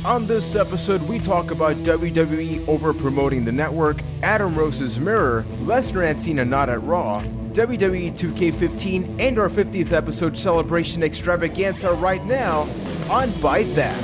On this episode, we talk about WWE over-promoting the network, Adam Rose's mirror, Lesnar and Cena not at Raw, WWE 2K15, and our 50th episode celebration extravaganza right now on Byte That.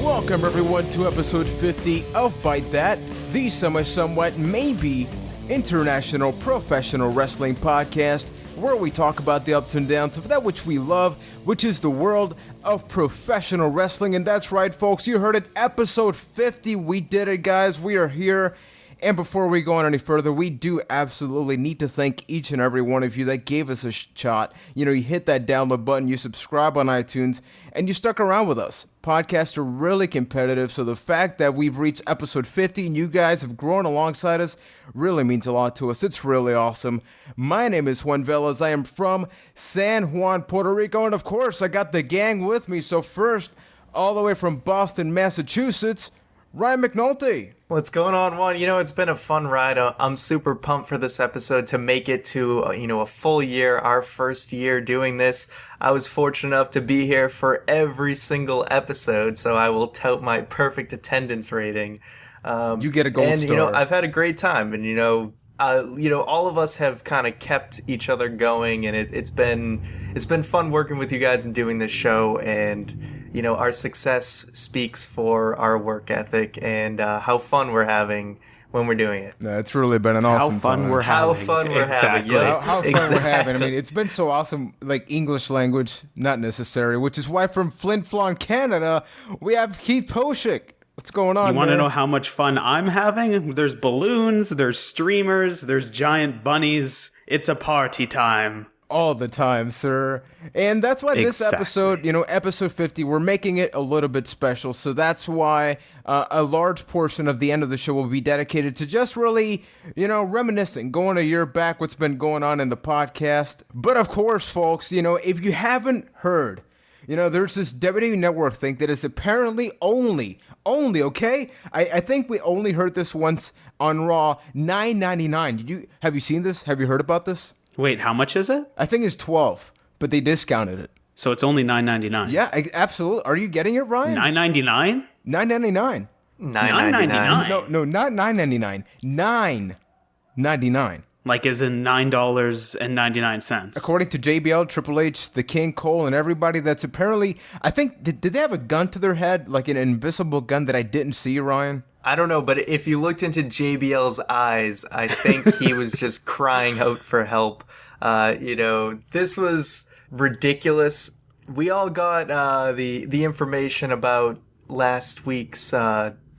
Welcome everyone to episode 50 of Byte That, the somewhat maybe international professional wrestling podcast where we talk about the ups and downs of that which we love, which is the world of professional wrestling. And that's right, folks, you heard it, episode 50. We did it, guys. We are here. And before we go on any further, we do absolutely need to thank each and every one of you that gave us a shot. You hit that download button, you subscribe on iTunes, and you stuck around with us. Podcasts are really competitive, so the fact that we've reached episode 50 and you guys have grown alongside us really means a lot to us. It's really awesome. My name is Juan Velas. I am from San Juan, Puerto Rico, and of course, I got the gang with me. So first, all the way from Boston, Massachusetts, Ryan McNulty. What's going on, Juan? It's been a fun ride. I'm super pumped for this episode to make it to, a full year, our first year doing this. I was fortunate enough to be here for every single episode, so I will tout my perfect attendance rating. You get a gold star. And, I've had a great time, and, all of us have kind of kept each other going, and it's been fun working with you guys and doing this show, and our success speaks for our work ethic and how fun we're having when we're doing it. No, it's really been an awesome time. How fun we're having. Yeah. How fun we're having. I mean, it's been so awesome, like English language, not necessary, which is why from Flin Flon, Canada, we have Heath Poshik. What's going on, You want to know how much fun I'm having? There's balloons, there's streamers, there's giant bunnies. It's a party time. All the time, sir. And that's why this episode, episode 50, we're making it a little bit special. So that's why a large portion of the end of the show will be dedicated to just really, reminiscing, going a year back, what's been going on in the podcast. But of course, folks, if you haven't heard, there's this WWE Network thing that is apparently only, okay? I think we only heard this once on Raw, $9.99. Have you seen this? Have you heard about this? Wait, how much is it? I think it's $12, but they discounted it. So it's only $9.99. Yeah, absolutely. Are you getting it, Ryan? $9.99? $9.99. $9.99. No, not $9.99. $9.99. Like as in $9.99. According to JBL, Triple H, The King, Cole, and everybody, that's apparently, I think, did they have a gun to their head, like an invisible gun that I didn't see, Ryan? I don't know, but if you looked into JBL's eyes, I think he was just crying out for help. This was ridiculous. We all got the information about last week's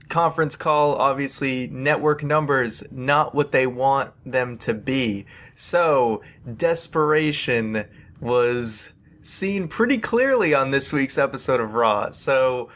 conference call. Obviously, network numbers, not what they want them to be. So, desperation was seen pretty clearly on this week's episode of Raw. So,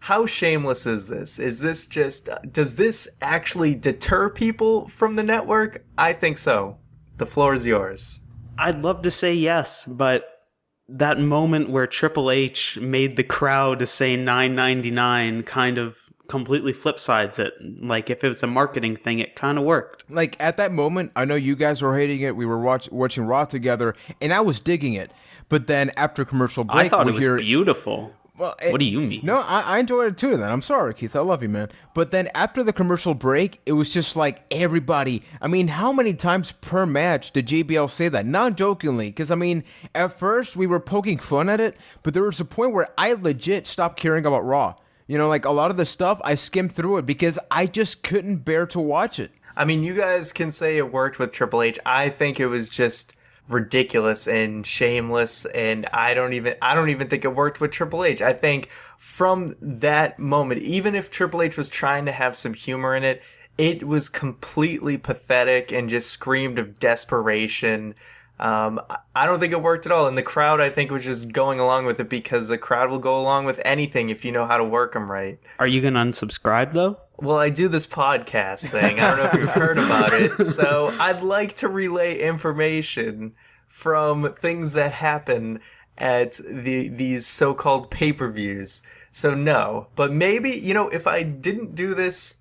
how shameless is this? Is this just, does this actually deter people from the network? I think so. The floor is yours. I'd love to say yes, but that moment where Triple H made the crowd say $9.99 kind of completely flip sides it. Like if it was a marketing thing, it kind of worked. Like at that moment, I know you guys were hating it. We were watching Raw together, and I was digging it. But then after commercial break, I thought it was beautiful. Well, what do you mean? No, I enjoyed it too then. I'm sorry, Keith. I love you, man. But then after the commercial break, it was just like everybody. I mean, how many times per match did JBL say that? Not jokingly. Because, I mean, at first we were poking fun at it, but there was a point where I legit stopped caring about Raw. Like a lot of the stuff, I skimmed through it because I just couldn't bear to watch it. I mean, you guys can say it worked with Triple H. I think it was just ridiculous and shameless, and I don't even think it worked with Triple H. I think from that moment, even if Triple H was trying to have some humor in it, it was completely pathetic and just screamed of desperation. I don't think it worked at all, and the crowd, I think, was just going along with it because the crowd will go along with anything if you know how to work them right. Are you gonna unsubscribe though? Well, I do this podcast thing. I don't know if you've heard about it. So I'd like to relay information from things that happen at these so-called pay-per-views. So no, but maybe, if I didn't do this,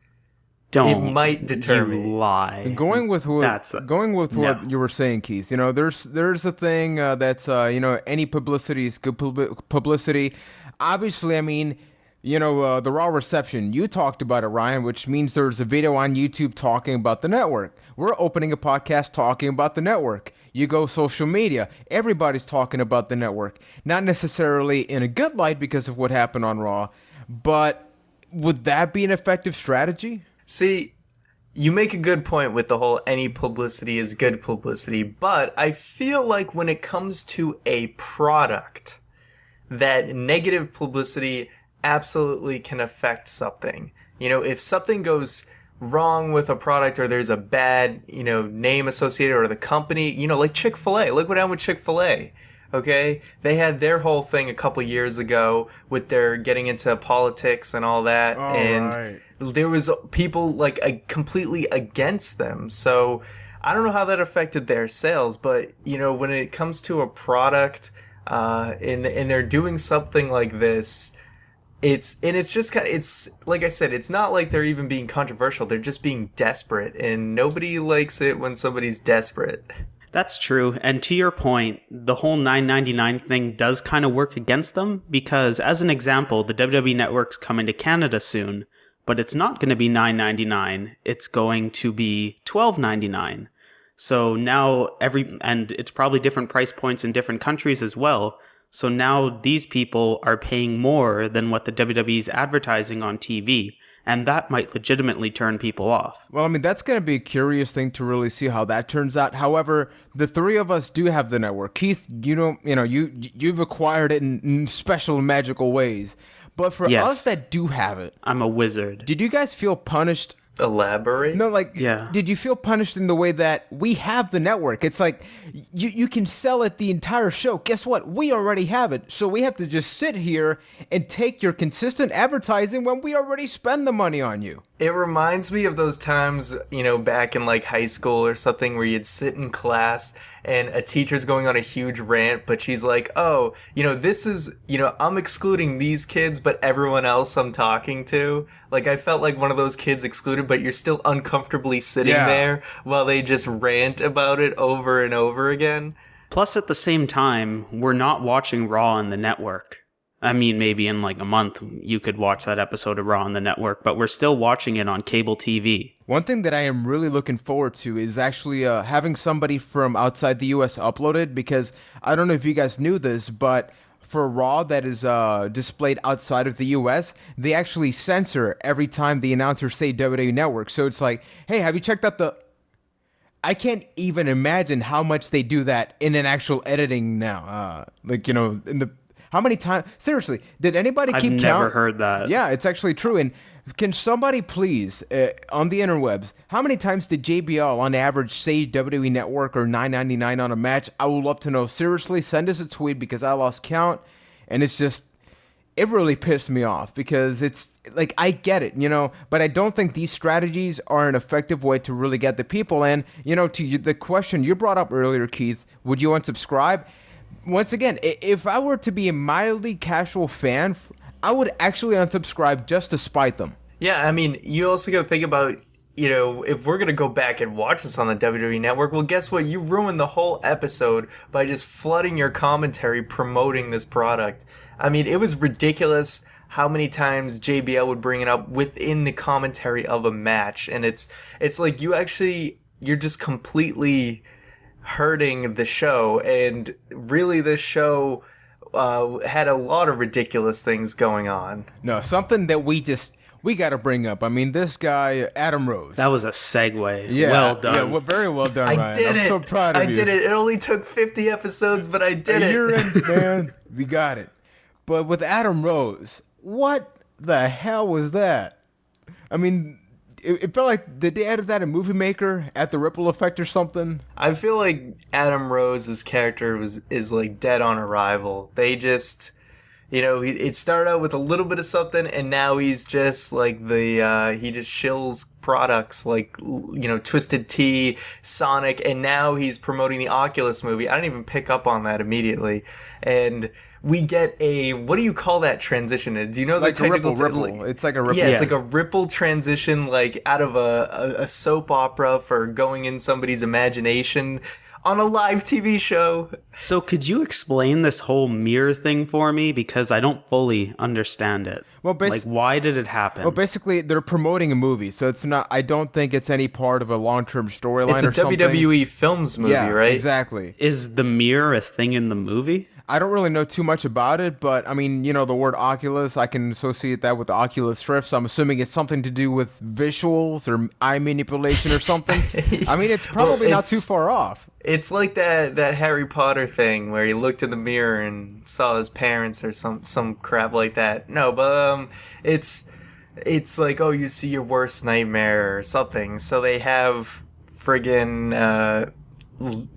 Don't it might deter you me. lie. Going with what No. you were saying, Keith. There's a thing that's any publicity is good publicity. Obviously, I mean, the raw reception. You talked about it, Ryan, which means there's a video on YouTube talking about the network. We're opening a podcast talking about the network. You go social media, everybody's talking about the network. Not necessarily in a good light because of what happened on Raw, but would that be an effective strategy? See, you make a good point with the whole any publicity is good publicity, but I feel like when it comes to a product, that negative publicity absolutely can affect something. If something goes wrong with a product or there's a bad, name associated or the company, like Chick-fil-A. Look what happened with Chick-fil-A. Okay? They had their whole thing a couple years ago with their getting into politics and all that. Right. There was people completely against them. So I don't know how that affected their sales, but when it comes to a product and they're doing something like this, it's just it's like I said, it's not like they're even being controversial. They're just being desperate, and nobody likes it when somebody's desperate. That's true. And to your point, the whole $9.99 thing does kind of work against them because, as an example, the WWE Network's coming to Canada soon, but it's not going to be $9.99. It's going to be $12.99. So now and it's probably different price points in different countries as well. So now these people are paying more than what the WWE's advertising on TV. And that might legitimately turn people off. Well, I mean, that's going to be a curious thing to really see how that turns out. However, the three of us do have the network. Keith, you've acquired it in special magical ways. But for us that do have it, I'm a wizard. did you guys feel punished? Elaborate? No, Yeah. Did you feel punished in the way that we have the network? It's like, you can sell it the entire show. Guess what? We already have it. So we have to just sit here and take your consistent advertising when we already spend the money on you. It reminds me of those times, back in high school or something where you'd sit in class and a teacher's going on a huge rant, but she's like, oh, this is, I'm excluding these kids, but everyone else I'm talking to. I felt like one of those kids excluded, but you're still uncomfortably sitting there while they just rant about it over and over again. Plus, at the same time, we're not watching Raw on the network. I mean, maybe in a month you could watch that episode of Raw on the network, but we're still watching it on cable TV. One thing that I am really looking forward to is actually having somebody from outside the U.S. upload it, because I don't know if you guys knew this, but for Raw that is displayed outside of the U.S., they actually censor every time the announcers say WWE Network. So it's like, hey, have you checked out the... I can't even imagine how much they do that in an actual editing now. In the... How many times? Seriously, did anybody keep count? I've never heard that. Yeah, it's actually true. And can somebody please, on the interwebs, how many times did JBL on average say WWE Network or $9.99 on a match? I would love to know. Seriously, send us a tweet because I lost count. And it's just, it really pissed me off because it's like, I get it, but I don't think these strategies are an effective way to really get the people. And, to the question you brought up earlier, Keith, would you unsubscribe? Once again, if I were to be a mildly casual fan, I would actually unsubscribe just to spite them. Yeah, I mean, you also got to think about, if we're going to go back and watch this on the WWE Network, well, guess what? You ruined the whole episode by just flooding your commentary promoting this product. I mean, it was ridiculous how many times JBL would bring it up within the commentary of a match. And it's like you're just completely hurting the show, and really this show had a lot of ridiculous things going on. No, something that we got to bring up. I mean, this guy, Adam Rose. That was a segue. Yeah, well done. Yeah, well, very well done, Ryan. I did it. I'm so proud of you. I did it. It only took 50 episodes, but I did it. You're in, man. We got it. But with Adam Rose, what the hell was that? I mean, it felt like, did they edit that in Movie Maker at the Ripple Effect or something? I feel like Adam Rose's character is dead on arrival. They just, You know, it started out with a little bit of something, and now he's just like he just shills products like, you know, Twisted Tea, Sonic, and now he's promoting the Oculus movie. I didn't even pick up on that immediately. And we get what do you call that transition? Do you know like the technical ripple? It's like a ripple. Yeah, it's like a ripple transition, like out of a soap opera for going in somebody's imagination on a live TV show. So could you explain this whole mirror thing for me? Because I don't fully understand it. Well, like, why did it happen? Well, basically, they're promoting a movie, so it's not. I don't think it's any part of a long-term storyline or something. It's a WWE Films movie, right? Exactly. Is the mirror a thing in the movie? I don't really know too much about it, but I mean, you know, the word Oculus, I can associate that with the Oculus Rift, so I'm assuming it's something to do with visuals or eye manipulation or something. I mean, it's probably not too far off. It's like that Harry Potter thing where he looked in the mirror and saw his parents or some crap like that. No, but it's like, oh, you see your worst nightmare or something. So they have friggin'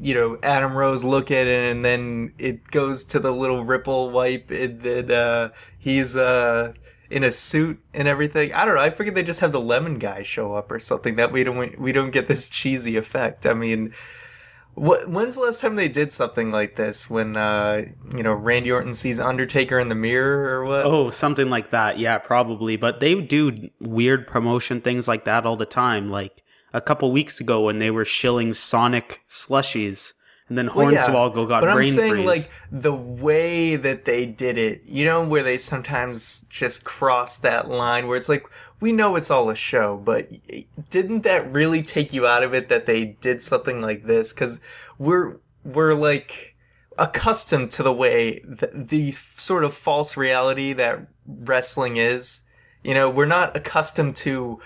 you know, Adam Rose look at it, and then it goes to the little ripple wipe, and then he's in a suit and everything. I don't know. I figured they just have the lemon guy show up or something. That we don't get this cheesy effect. I mean, when's the last time they did something like this? When you know, Randy Orton sees Undertaker in the mirror or what? Oh, something like that. Yeah, probably. But they do weird promotion things like that all the time. Like a couple weeks ago when they were shilling Sonic slushies, and then Hornswoggle got brain freeze. But I'm saying, like, the way that they did it, you know, where they sometimes just cross that line where it's like, we know it's all a show, but didn't that really take you out of it that they did something like this? Because we're like accustomed to the way the sort of false reality that wrestling is. You know, we're not accustomed to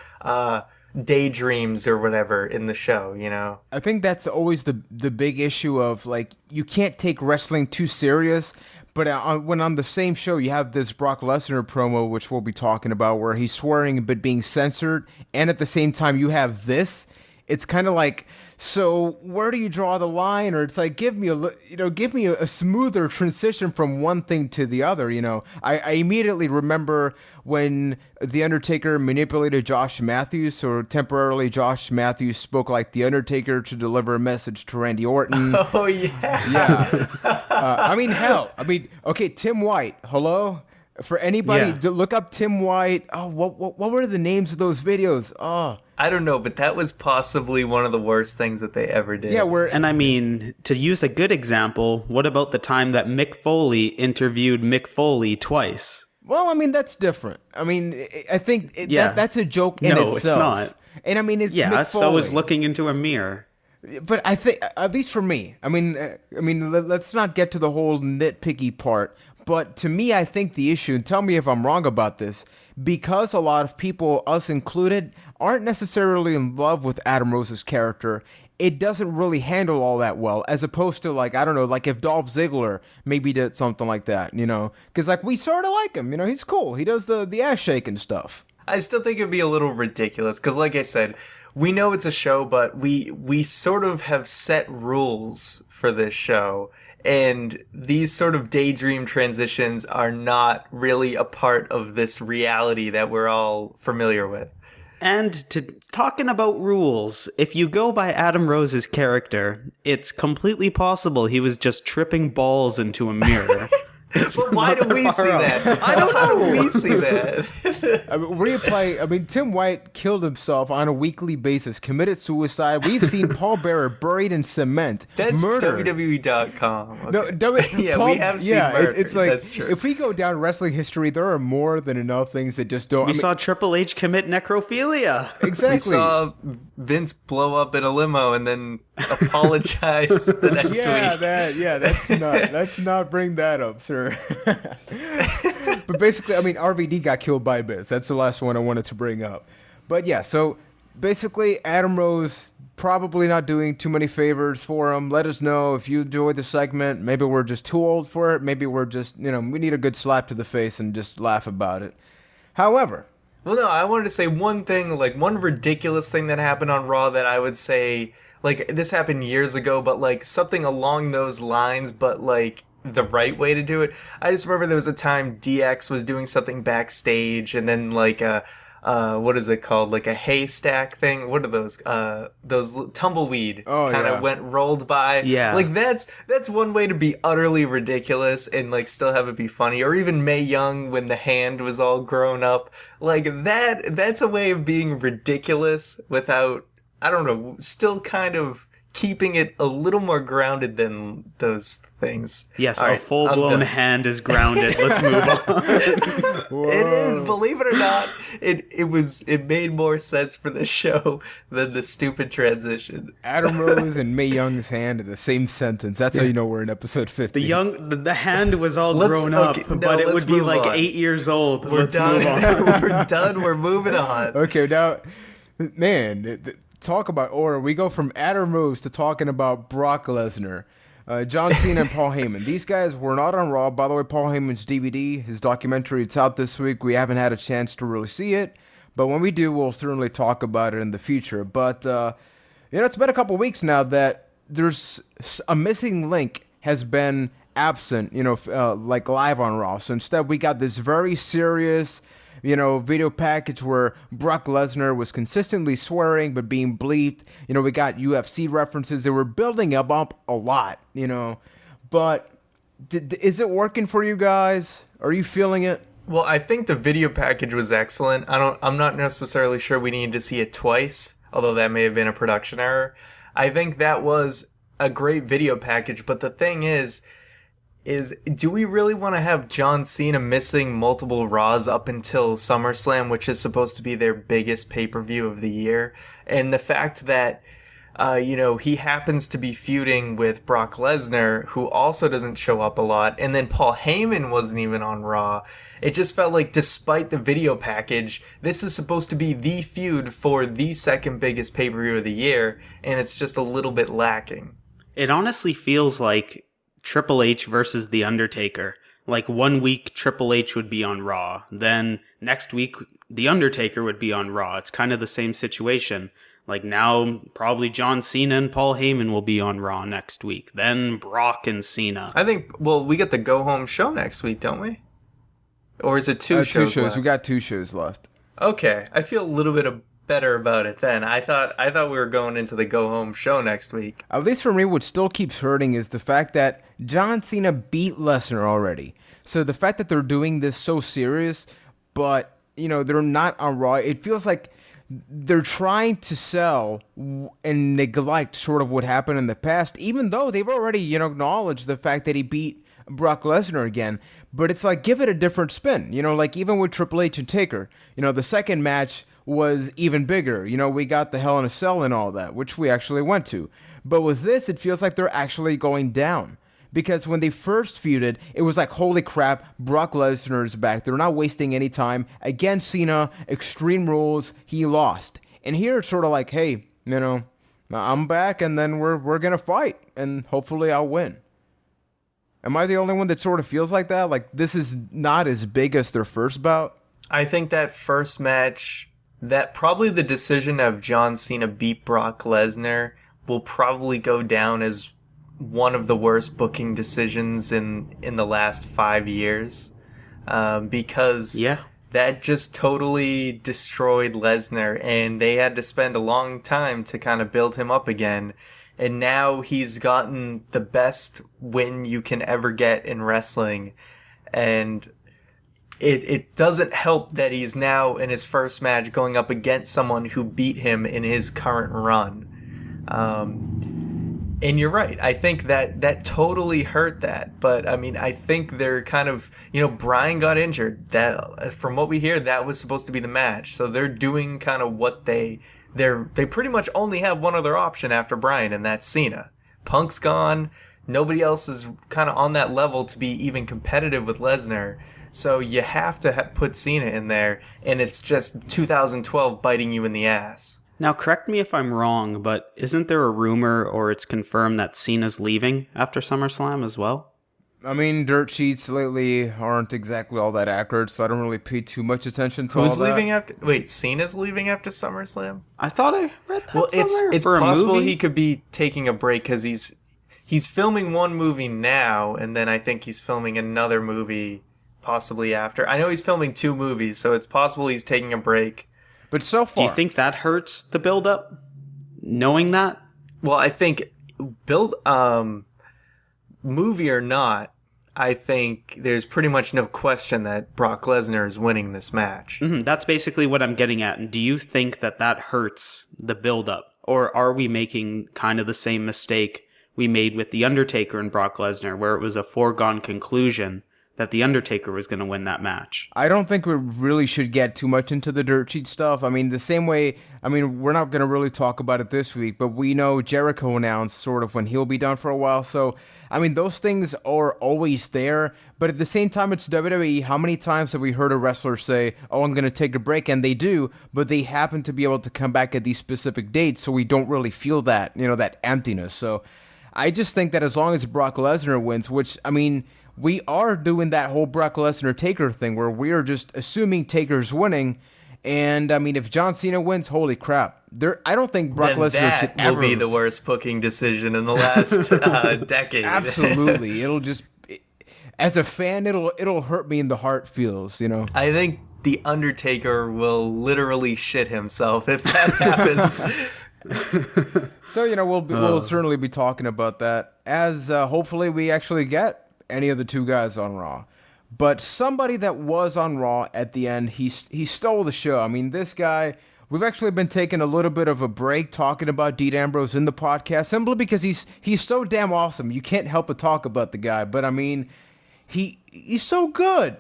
daydreams or whatever in the show, you know. I think that's always the big issue of, like, you can't take wrestling too serious, but when on the same show you have this Brock Lesnar promo, which we'll be talking about, where he's swearing but being censored, and at the same time you have this, it's kind of like, so where do you draw the line? Or it's like, give me a smoother transition from one thing to the other. You know, I immediately remember when The Undertaker manipulated Josh Matthews, so temporarily Josh Matthews spoke like The Undertaker to deliver a message to Randy Orton. Oh, yeah. Yeah. I mean, hell. I mean, okay, Tim White. Hello? For anybody, look up Tim White. Oh, what were the names of those videos? Oh, I don't know, but that was possibly one of the worst things that they ever did. Yeah, and I mean, to use a good example, what about the time that Mick Foley interviewed Mick Foley twice? Well, I mean, that's different. I mean, I think that's a joke in itself. No, it's not. And I mean, it's Mick Foley. So is looking into a mirror. But I think, at least for me, I mean, let's not get to the whole nitpicky part. But to me, I think the issue, and tell me if I'm wrong about this, because a lot of people, us included, aren't necessarily in love with Adam Rose's character, it doesn't really handle all that well, as opposed to, like, I don't know, like if Dolph Ziggler maybe did something like that, you know? Because, like, we sort of like him, you know? He's cool. He does the ass shaking stuff. I still think it'd be a little ridiculous, because like I said, we know it's a show, but we sort of have set rules for this show. And these sort of daydream transitions are not really a part of this reality that we're all familiar with. And talking about rules, if you go by Adam Rose's character, it's completely possible he was just tripping balls into a mirror. But why do we see that? I don't know. How do we see that? I mean, Tim White killed himself on a weekly basis, committed suicide. We've seen Paul Bearer buried in cement. That's murder. WWE.com. Okay. No, we have seen murder. It's like, that's true. If we go down wrestling history, there are more than enough things that just don't. We saw Triple H commit necrophilia. Exactly. We saw Vince blow up in a limo and then apologize the next week. Let's not bring that up, sir. But basically, I mean, RVD got killed by Biz. That's the last one I wanted to bring up. But yeah, so basically, Adam Rose probably not doing too many favors for him. Let us know if you enjoyed the segment. Maybe we're just too old for it. Maybe we're just, we need a good slap to the face and just laugh about it. However, well, no, I wanted to say one thing, like one ridiculous thing that happened on Raw that I would say, like, this happened years ago, but like something along those lines, but like the right way to do it. I just remember there was a time DX was doing something backstage, and then like what is it called? Like a haystack thing? What are those tumbleweed kind of rolled by? Yeah. Like that's one way to be utterly ridiculous and like still have it be funny. Or even Mae Young when the hand was all grown up. Like that's a way of being ridiculous without, I don't know, still kind of keeping it a little more grounded than those things. Yes, a full-blown hand is grounded. Let's move on. It is, believe it or not, it made more sense for the show than the stupid transition. Adam Rose and Mae Young's hand in the same sentence. That's how you know we're in episode 50. The hand was all grown up, but it would be like 8 years old. We're done. Move on. We're done. We're moving on. Okay, now, man, talk about order. We go from Adam Rose to talking about Brock Lesnar. John Cena and Paul Heyman. These guys were not on Raw. By the way, Paul Heyman's DVD, his documentary, it's out this week. We haven't had a chance to really see it. But when we do, we'll certainly talk about it in the future. But, it's been a couple weeks now that there's a missing link has been absent, like live on Raw. So instead, we got this very serious, video package where Brock Lesnar was consistently swearing but being bleeped. We got UFC references. They were building up a lot, But is it working for you guys? Are you feeling it? Well, I think the video package was excellent. I'm not necessarily sure we needed to see it twice, although that may have been a production error. I think that was a great video package, but the thing is do we really want to have John Cena missing multiple Raws up until SummerSlam, which is supposed to be their biggest pay-per-view of the year? And the fact that, he happens to be feuding with Brock Lesnar, who also doesn't show up a lot, and then Paul Heyman wasn't even on Raw. It just felt like, despite the video package, this is supposed to be the feud for the second biggest pay-per-view of the year, and it's just a little bit lacking. It honestly feels like Triple H versus The Undertaker. Like 1 week Triple H would be on Raw. Then next week The Undertaker would be on Raw. It's kind of the same situation. Like now probably John Cena and Paul Heyman will be on Raw next week. Then Brock and Cena. I think, we get the go home show next week, don't we? Or is it two shows? 2 shows. Left? We got 2 shows left. Okay. I feel a little bit better about it then. I thought we were going into the go home show next week. At least for me, what still keeps hurting is the fact that John Cena beat Lesnar already. So the fact that they're doing this so serious, but they're not on Raw, it feels like they're trying to sell and neglect sort of what happened in the past, even though they've already acknowledged the fact that he beat Brock Lesnar again. But it's like, give it a different spin. Like even with Triple H and Taker, the second match was even bigger. We got the Hell in a Cell and all that, which we actually went to. But with this, it feels like they're actually going down. Because when they first feuded, it was like, holy crap, Brock Lesnar is back. They're not wasting any time. Against Cena, Extreme Rules, he lost. And here it's sort of like, hey, I'm back and then we're going to fight. And hopefully I'll win. Am I the only one that sort of feels like that? Like this is not as big as their first bout? I think that first match, that probably the decision of John Cena beat Brock Lesnar will probably go down as one of the worst booking decisions in the last 5 years. Because that just totally destroyed Lesnar, and they had to spend a long time to kind of build him up again. And now he's gotten the best win you can ever get in wrestling. And it doesn't help that he's now in his first match going up against someone who beat him in his current run. And you're right. I think that totally hurt that. But, I think they're kind of, Bryan got injured. That, from what we hear, that was supposed to be the match. So they're doing kind of what they pretty much only have one other option after Bryan, and that's Cena. Punk's gone. Nobody else is kind of on that level to be even competitive with Lesnar. So you have to put Cena in there, and it's just 2012 biting you in the ass. Now, correct me if I'm wrong, but isn't there a rumor or it's confirmed that Cena's leaving after SummerSlam as well? Dirt sheets lately aren't exactly all that accurate, so I don't really pay too much attention to all that. Who's leaving after... Wait, Cena's leaving after SummerSlam? I thought I read that Well, somewhere. it's For possible a movie? he could be taking a break because he's he's filming one movie now, and then I think he's filming another movie possibly after. I know he's filming 2 movies, so it's possible he's taking a break. But so far, do you think that hurts the build-up? Knowing that? Well, I think movie or not, I think there's pretty much no question that Brock Lesnar is winning this match. That's basically what I'm getting at. And do you think that hurts the build-up? Or are we making kind of the same mistake we made with The Undertaker and Brock Lesnar, where it was a foregone conclusion that The Undertaker was going to win that match? I don't think we really should get too much into the dirt sheet stuff. I mean, the same way, we're not going to really talk about it this week, but we know Jericho announced sort of when he'll be done for a while. So, those things are always there. But at the same time, it's WWE. How many times have we heard a wrestler say, oh, I'm going to take a break? And they do, but they happen to be able to come back at these specific dates, so we don't really feel that, that emptiness. So I just think that as long as Brock Lesnar wins, which, we are doing that whole Brock Lesnar Taker thing where we are just assuming Taker's winning. And, if John Cena wins, holy crap. I don't think Brock Lesnar should ever... will be the worst booking decision in the last decade. Absolutely. It'll just... As a fan, it'll hurt me in the heart feels, I think The Undertaker will literally shit himself if that happens. So, we'll certainly be talking about that as hopefully we actually get any of the 2 guys on Raw. But somebody that was on Raw at the end, he stole the show. This guy, we've actually been taking a little bit of a break talking about Dean Ambrose in the podcast, simply because he's so damn awesome. You can't help but talk about the guy. But he's so good.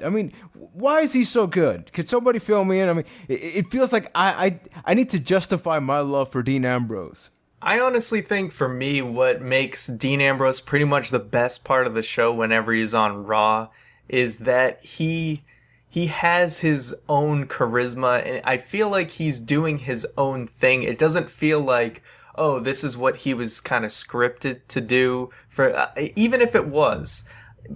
Why is he so good? Could somebody fill me in? It feels like I need to justify my love for Dean Ambrose. I honestly think for me, what makes Dean Ambrose pretty much the best part of the show whenever he's on Raw is that he has his own charisma, and I feel like he's doing his own thing. It doesn't feel like, oh, this is what he was kind of scripted to do. For even if it was,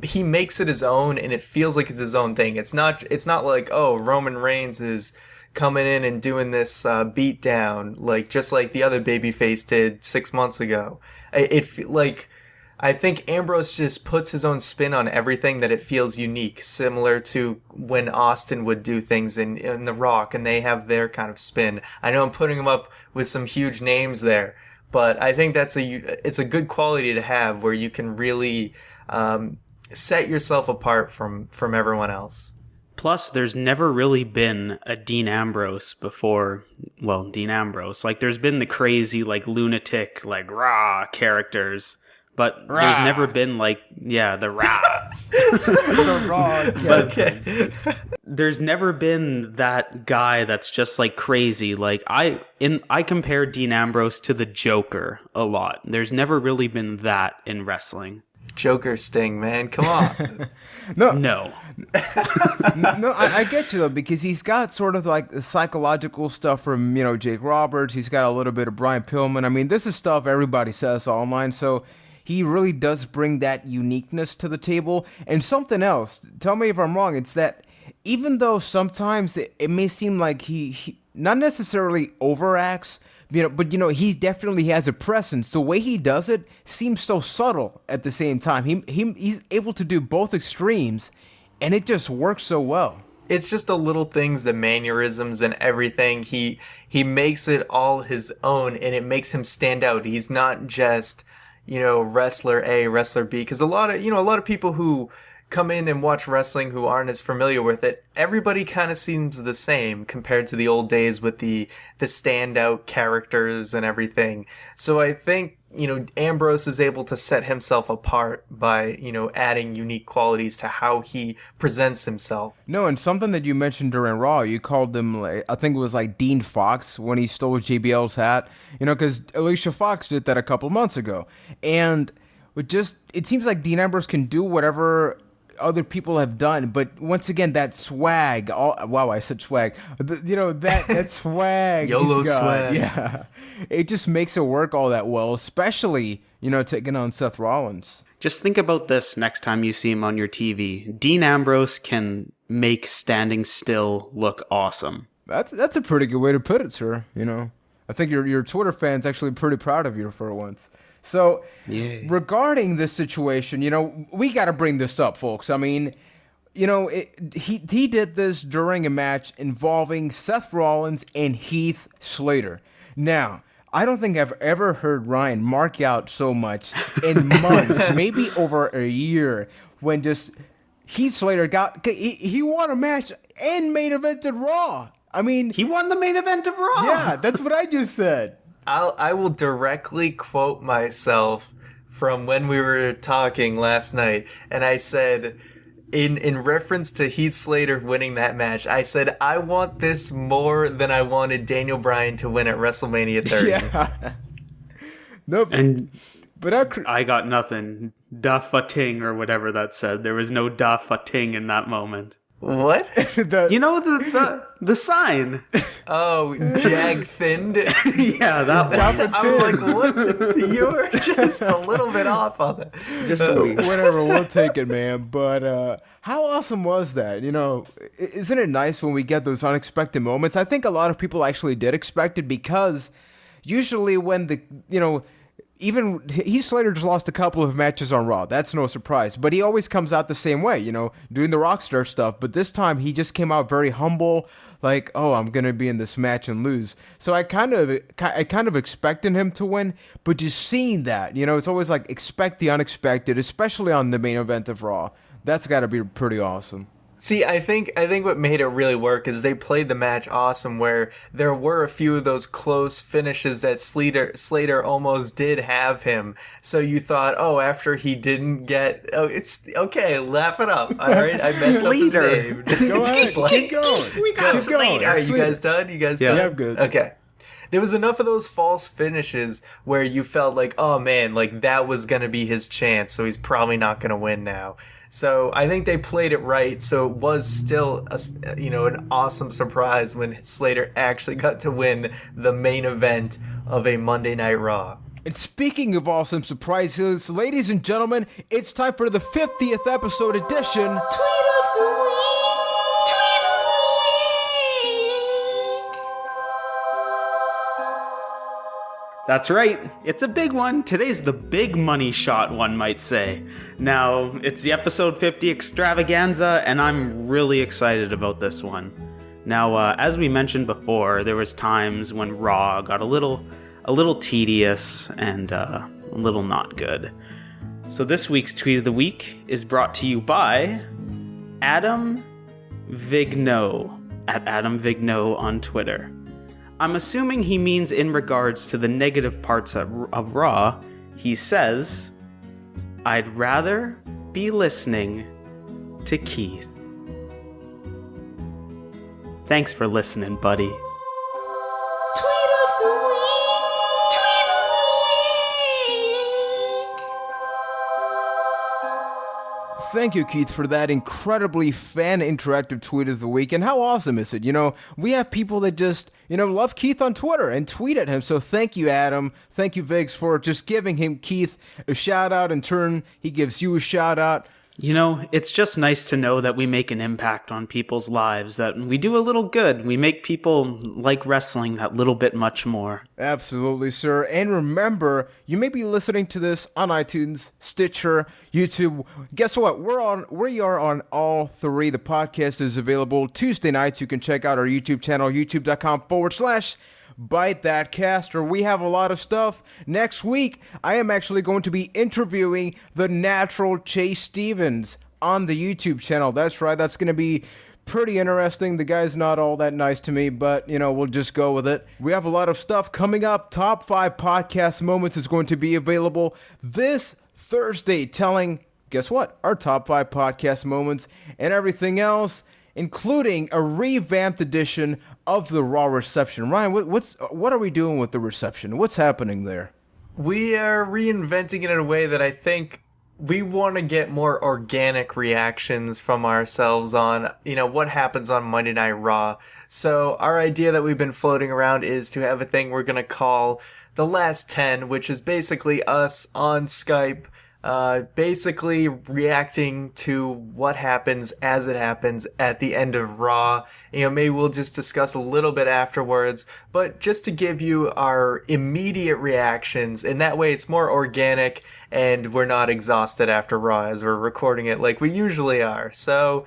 he makes it his own, and it feels like it's his own thing. It's not like, oh, Roman Reigns is coming in and doing this beat down, just like the other babyface did 6 months ago. I think Ambrose just puts his own spin on everything, that it feels unique, similar to when Austin would do things in The Rock, and they have their kind of spin. I know I'm putting him up with some huge names there, but I think it's a good quality to have, where you can really set yourself apart from everyone else. Plus, there's never really been a Dean Ambrose before. Well, Dean Ambrose. There's been the crazy, lunatic, raw characters. But there's never been the Raws. The Raw. Okay. There's never been that guy that's just crazy. I compare Dean Ambrose to the Joker a lot. There's never really been that in wrestling. Joker Sting, man, come on. No, I get you though, because he's got sort of the psychological stuff from Jake Roberts. He's got a little bit of Brian Pillman. This is stuff everybody says online, so he really does bring that uniqueness to the table. And something else, tell me if I'm wrong, it's that even though sometimes it may seem like he not necessarily overacts, but he definitely has a presence. The way he does it seems so subtle at the same time. He's able to do both extremes, and it just works so well. It's just the little things, the mannerisms and everything. He makes it all his own, and it makes him stand out. He's not just, wrestler A, wrestler B, because a lot of people who come in and watch wrestling who aren't as familiar with it, everybody kind of seems the same compared to the old days with the standout characters and everything. So I think, Ambrose is able to set himself apart by, adding unique qualities to how he presents himself. No, and something that you mentioned during Raw, you called him, I think it was Dean Fox when he stole JBL's hat, because Alicia Fox did that a couple months ago. And it seems like Dean Ambrose can do whatever other people have done, but once again, that swag. Wow, I said swag. That swag. YOLO swag. Yeah, it just makes it work all that well, especially taking on Seth Rollins. Just think about this next time you see him on your TV. Dean Ambrose can make standing still look awesome. That's a pretty good way to put it, sir. I think your Twitter fans actually pretty proud of you for once. So, Yay. regarding this situation, we got to bring this up, folks. I mean, he did this during a match involving Seth Rollins and Heath Slater. Now, I don't think I've ever heard Ryan mark out so much in months, maybe over a year, when just Heath Slater he won a match and main evented Raw. I mean, He won the main event of Raw. yeah, that's what I just said. I will directly quote myself from when we were talking last night, and I said, in reference to Heath Slater winning that match, I said, I want this more than I wanted Daniel Bryan to win at WrestleMania 30. Yeah. Nope. And I got nothing. Da fa-ting or whatever that said. There was no da fa-ting in that moment. What? You know the sign? Oh, jag thinned. Yeah, that one. I'm like, what? You were just a little bit off on it. Just a wee. Whatever, we'll take it, man. But how awesome was that? Isn't it nice when we get those unexpected moments? I think a lot of people actually did expect it, because usually when even Heath Slater just lost a couple of matches on Raw. That's no surprise. But he always comes out the same way, doing the Rockstar stuff. But this time he just came out very humble, like, oh, I'm going to be in this match and lose. So I kind of expected him to win, but just seeing that, it's always like expect the unexpected, especially on the main event of Raw. That's got to be pretty awesome. See, I think what made it really work is they played the match awesome, where there were a few of those close finishes that Slater almost did have him. So you thought, oh, after he didn't get, it's okay, laugh it up. All right, I messed up his name. Go ahead, keep going. We got Keep going. All right, you guys done? Yeah. done? Yeah, I'm good. Okay. There was enough of those false finishes where you felt like, oh man, like that was gonna be his chance, so he's probably not gonna win now. So I think they played it right. So it was still an awesome surprise when Slater actually got to win the main event of a Monday Night Raw. And speaking of awesome surprises, ladies and gentlemen, it's time for the 50th episode edition. Tweet of the Week! Tweet of the Week! That's right. It's a big one. Today's the big money shot, one might say. Now, it's the episode 50 extravaganza, and I'm really excited about this one. Now, as we mentioned before, there was times when Raw got a little tedious and a little not good. So this week's Tweet of the Week is brought to you by Adam Vigneault, at Adam Vigneault on Twitter. I'm assuming he means in regards to the negative parts of Raw. He says, I'd rather be listening to Keith. Thanks for listening, buddy. Thank you, Keith, for that incredibly fan interactive tweet of the week. And how awesome is it? We have people that just, love Keith on Twitter and tweet at him. So thank you, Adam. Thank you, Viggs, for just giving him, Keith, a shout out. In turn, he gives you a shout out. It's just nice to know that we make an impact on people's lives, that we do a little good. We make people like wrestling that little bit much more. Absolutely, sir. And remember, you may be listening to this on iTunes, Stitcher, YouTube. Guess what? We are on all three. The podcast is available Tuesday nights. You can check out our YouTube channel, youtube.com/Byte That Caster. We have a lot of stuff. Next week, I am actually going to be interviewing the natural Chase Stevens on the YouTube channel. That's right. That's going to be pretty interesting. The guy's not all that nice to me, but, we'll just go with it. We have a lot of stuff coming up. Top 5 podcast moments is going to be available this Thursday, telling, guess what? Our top 5 podcast moments and everything else, including a revamped edition of the Raw reception. Ryan, what are we doing with the reception? What's happening there? We are reinventing it in a way that I think we want to get more organic reactions from ourselves on, what happens on Monday Night Raw. So our idea that we've been floating around is to have a thing we're going to call the Last 10, which is basically us on Skype, basically reacting to what happens as it happens at the end of Raw. Maybe we'll just discuss a little bit afterwards, but just to give you our immediate reactions, and that way it's more organic and we're not exhausted after Raw as we're recording it like we usually are. So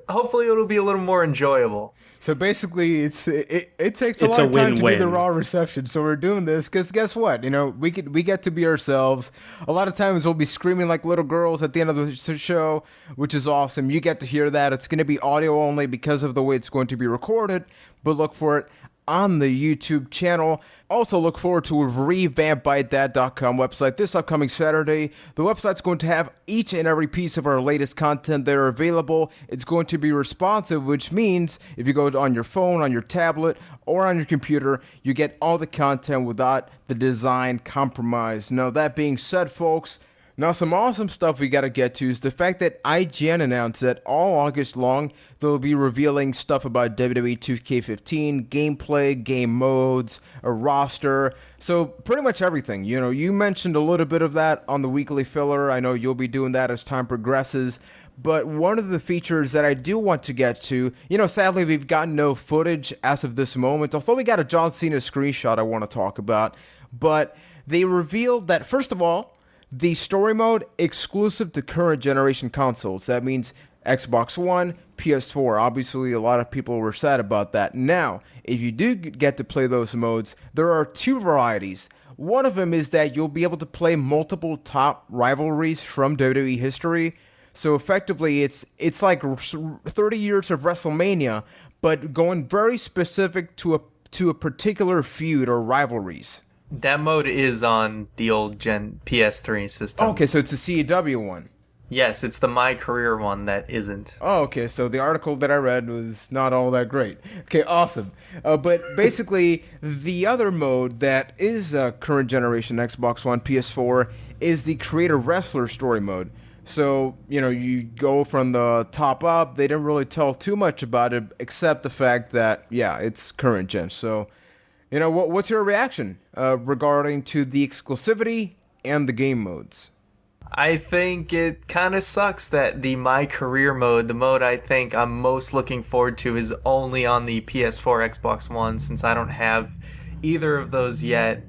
hopefully it'll be a little more enjoyable. So basically, it takes a lot of time to do the Raw reception. So we're doing this because guess what? We get to be ourselves. A lot of times we'll be screaming like little girls at the end of the show, which is awesome. You get to hear that. It's going to be audio only because of the way it's going to be recorded, but look for it on the YouTube channel. Also look forward to a revamped ByteThat.com website this upcoming Saturday. The website's going to have each and every piece of our latest content there available. It's going to be responsive, which means if you go on your phone, on your tablet, or on your computer, you get all the content without the design compromise. Now, that being said, folks, now some awesome stuff we gotta get to is the fact that IGN announced that all August long they'll be revealing stuff about WWE 2K15, gameplay, game modes, a roster, so pretty much everything. You mentioned a little bit of that on the weekly filler. I know you'll be doing that as time progresses, but one of the features that I do want to get to, sadly we've gotten no footage as of this moment, although we got a John Cena screenshot I want to talk about, but they revealed that, first of all, the story mode exclusive to current generation consoles. That means Xbox One, PS4. Obviously, a lot of people were sad about that. Now, if you do get to play those modes, there are two varieties. One of them is that you'll be able to play multiple top rivalries from WWE history. So effectively, it's like 30 years of WrestleMania, but going very specific to a particular feud or rivalries. That mode is on the old gen PS3 system. Okay, so it's a CEW one. Yes, it's the My Career one that isn't. Oh, okay, so the article that I read was not all that great. Okay, awesome. But basically, the other mode that is current generation Xbox One, PS4, is the Creator Wrestler story mode. So, you go from the top up. They didn't really tell too much about it, except the fact that, yeah, it's current gen. So, what's your reaction regarding to the exclusivity and the game modes? I think it kind of sucks that the My Career mode, the mode I think I'm most looking forward to, is only on the PS4, Xbox One, since I don't have either of those yet.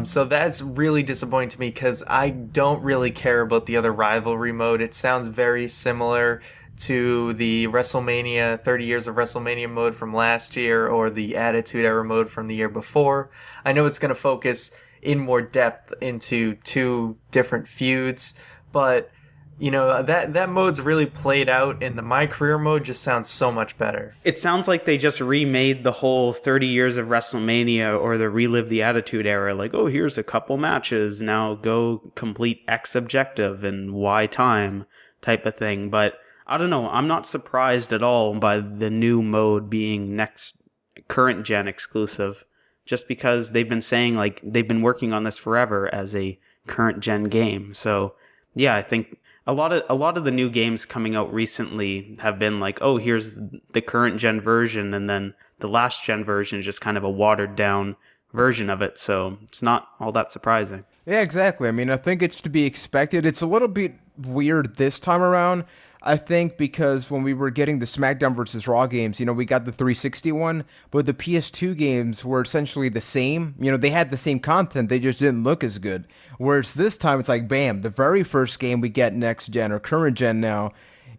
So that's really disappointing to me because I don't really care about the other rivalry mode. It sounds very similar to the WrestleMania 30 years of WrestleMania mode from last year or the Attitude Era mode from the year before. I know it's going to focus in more depth into two different feuds, but that mode's really played out, and the My Career mode just sounds so much better. It sounds like they just remade the whole 30 years of WrestleMania or the Relive the Attitude Era, like, oh, here's a couple matches, now go complete X objective in Y time type of thing. But I don't know, I'm not surprised at all by the new mode being next current gen exclusive, just because they've been saying, like, they've been working on this forever as a current gen game. So yeah, I think a lot of the new games coming out recently have been like, oh, here's the current gen version, and then the last gen version is just kind of a watered down version of it, so it's not all that surprising. Yeah, exactly. I mean, I think it's to be expected. It's a little bit weird this time around, I think, because when we were getting the SmackDown versus Raw games, we got the 360 one, but the PS2 games were essentially the same. They had the same content, they just didn't look as good. Whereas this time, it's like, bam, the very first game we get next gen or current gen now,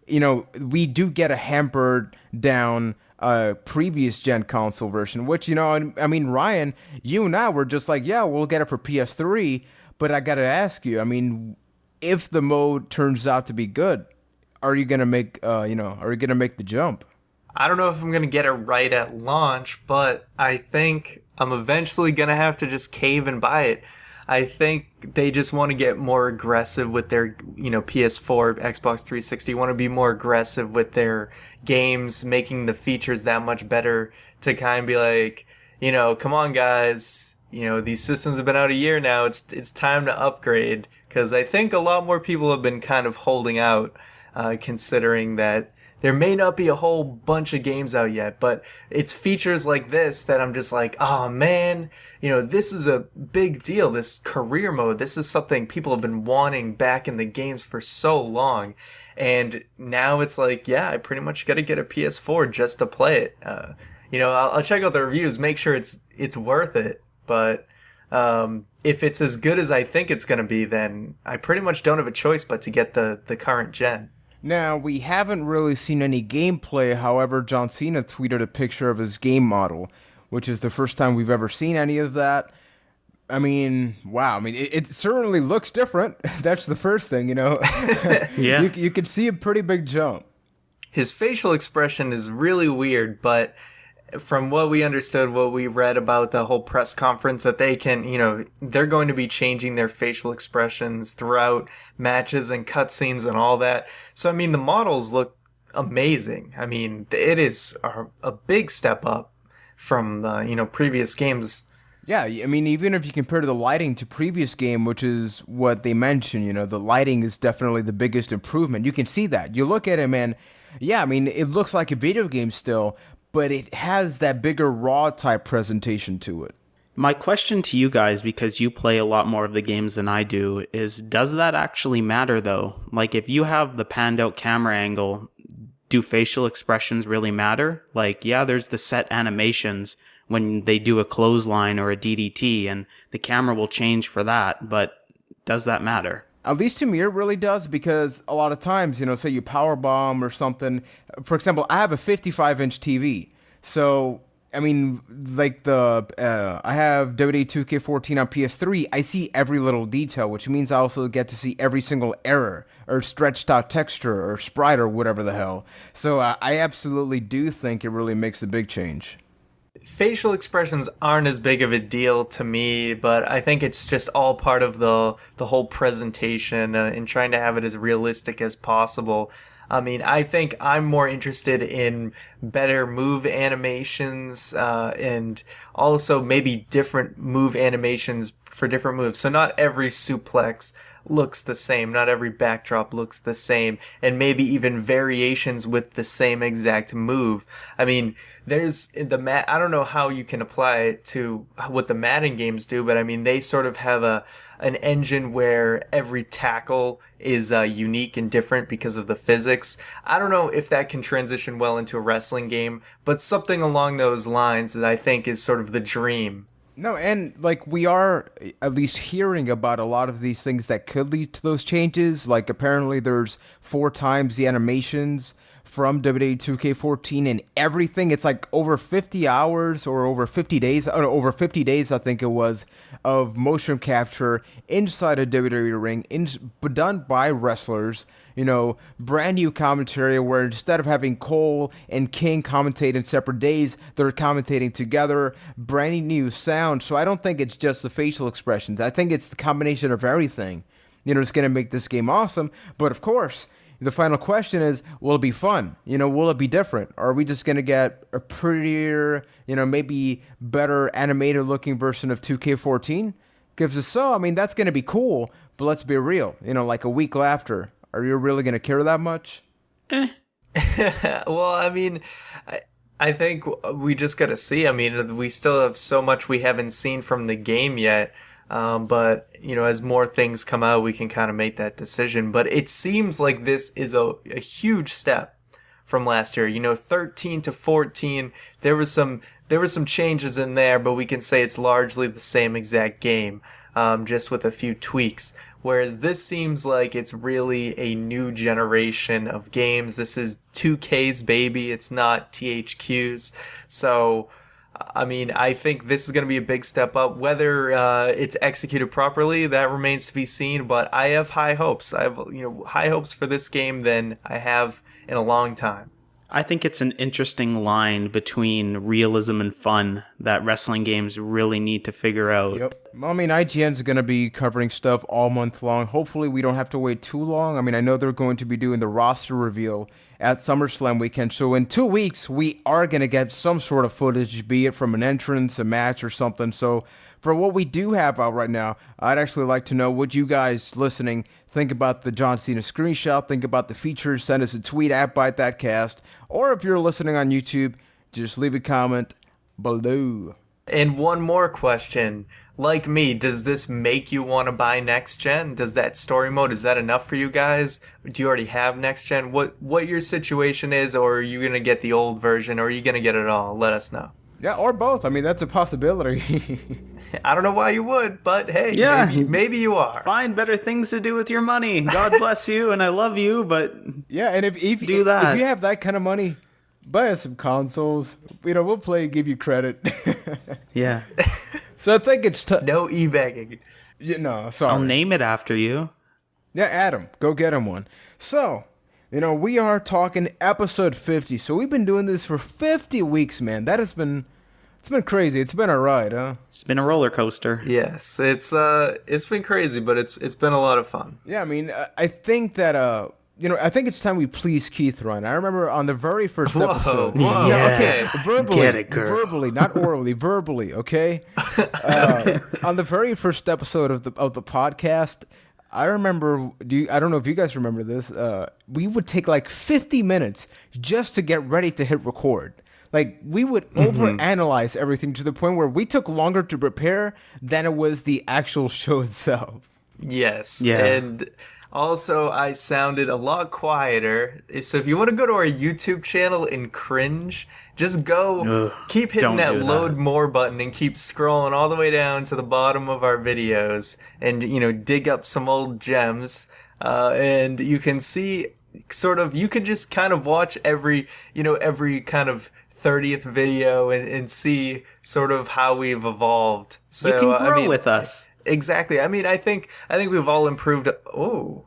we do get a hampered down previous gen console version, which, I mean, Ryan, you and I were just like, yeah, we'll get it for PS3, but I gotta ask you, I mean, if the mode turns out to be good, are you gonna make the jump? I don't know if I'm gonna get it right at launch, but I think I'm eventually gonna have to just cave and buy it. I think they just want to get more aggressive with their, PS4, Xbox 360, want to be more aggressive with their games, making the features that much better to kind of be like, come on guys, these systems have been out a year now, it's time to upgrade, because I think a lot more people have been kind of holding out, considering that there may not be a whole bunch of games out yet, but it's features like this that I'm just like, oh man, this is a big deal. This career mode, this is something people have been wanting back in the games for so long. And now it's like, yeah, I pretty much got to get a PS4 just to play it. I'll check out the reviews, make sure it's worth it. But if it's as good as I think it's going to be, then I pretty much don't have a choice but to get the current gen. Now, we haven't really seen any gameplay. However, John Cena tweeted a picture of his game model, which is the first time we've ever seen any of that. I mean, wow. I mean, it certainly looks different. That's the first thing, Yeah. You can see a pretty big jump. His facial expression is really weird, but from what we understood, what we read about the whole press conference, that they can, they're going to be changing their facial expressions throughout matches and cutscenes and all that. So, I mean, the models look amazing. I mean, it is a big step up from, previous games. Yeah, I mean, even if you compare the lighting to previous game, which is what they mentioned, the lighting is definitely the biggest improvement. You can see that. You look at it, man. Yeah, I mean, it looks like a video game still, but it has that bigger RAW type presentation to it. My question to you guys, because you play a lot more of the games than I do, is does that actually matter though? Like if you have the panned out camera angle, do facial expressions really matter? Like, yeah, there's the set animations when they do a clothesline or a DDT and the camera will change for that, but does that matter? At least to me, it really does, because a lot of times, say you power bomb or something. For example, I have a 55-inch TV. So, I mean, like I have WWE 2K14 on PS3. I see every little detail, which means I also get to see every single error or stretched out texture or sprite or whatever the hell. So I absolutely do think it really makes a big change. Facial expressions aren't as big of a deal to me, but I think it's just all part of the whole presentation and trying to have it as realistic as possible. I mean, I think I'm more interested in better move animations and also maybe different move animations for different moves. So not every suplex looks the same, not every backdrop looks the same, and maybe even variations with the same exact move. I mean, there's the I don't know how you can apply it to what the Madden games do, but I mean, they sort of have an engine where every tackle is unique and different because of the physics. I don't know if that can transition well into a wrestling game, but something along those lines that I think is sort of the dream. No, and like we are at least hearing about a lot of these things that could lead to those changes. Like apparently there's 4 times the animations from WWE 2K14 and everything. It's like over 50 hours or over 50 days, over 50 days I think it was, of motion capture inside a WWE ring, done by wrestlers. Brand new commentary where instead of having Cole and King commentate in separate days, they're commentating together, brand new sound. So I don't think it's just the facial expressions. I think it's the combination of everything. It's going to make this game awesome. But of course, the final question is, will it be fun? Will it be different? Or are we just going to get a prettier, maybe better animated looking version of 2K14? Because if so, I mean, that's going to be cool. But let's be real, like a week after. Are you really going to care that much? Well, I mean, I think we just got to see. I mean, we still have so much we haven't seen from the game yet. But, as more things come out, we can kind of make that decision. But it seems like this is a huge step from last year. 13 to 14, there was some changes in there, but we can say it's largely the same exact game, just with a few tweaks. Whereas this seems like it's really a new generation of games. This is 2K's baby. It's not THQ's. So, I mean, I think this is going to be a big step up. Whether it's executed properly, that remains to be seen. But I have high hopes. I have high hopes for this game than I have in a long time. I think it's an interesting line between realism and fun that wrestling games really need to figure out. Yep. Well, I mean, IGN's going to be covering stuff all month long. Hopefully, we don't have to wait too long. I mean, I know they're going to be doing the roster reveal at SummerSlam weekend. So in 2 weeks, we are going to get some sort of footage, be it from an entrance, a match, or something. So for what we do have out right now, I'd actually like to know what you guys listening think about the John Cena screenshot, think about the features, send us a tweet at ByteThatCast, or if you're listening on YouTube, just leave a comment below. And one more question. Like me, does this make you want to buy Next Gen? Does that story mode, is that enough for you guys? Do you already have Next Gen? What your situation is, or are you going to get the old version, or are you going to get it all? Let us know. Yeah, or both. I mean, that's a possibility. I don't know why you would, but hey, maybe you are. Find better things to do with your money. God bless you, and I love you, but yeah, and if do that. If you have that kind of money, buy us some consoles. We'll play and give you credit. Yeah. So I think it's no e-bagging. Yeah, no, sorry. I'll name it after you. Yeah, Adam, go get him one. So, we are talking episode 50. So we've been doing this for 50 weeks, man. It's been crazy. It's been a ride, huh? It's been a roller coaster. Yes, it's been crazy, but it's been a lot of fun. Yeah, I mean, I think that I think it's time we please Keith Ryan. I remember on the very first episode. Whoa. Yeah, okay, verbally, Get it, girl. verbally, not orally, verbally. Okay. On the very first episode of the podcast, I remember. I don't know if you guys remember this. We would take like 50 minutes just to get ready to hit record. Like, we would overanalyze everything to the point where we took longer to prepare than it was the actual show itself. Yes. Yeah. And also, I sounded a lot quieter. So if you want to go to our YouTube channel and cringe, just go, keep hitting that load more button and keep scrolling all the way down to the bottom of our videos and, dig up some old gems. And you can see you could just kind of watch every kind of 30th video and see sort of how we've evolved. So you can grow with us. Exactly. I mean, I think we've all improved. Oh,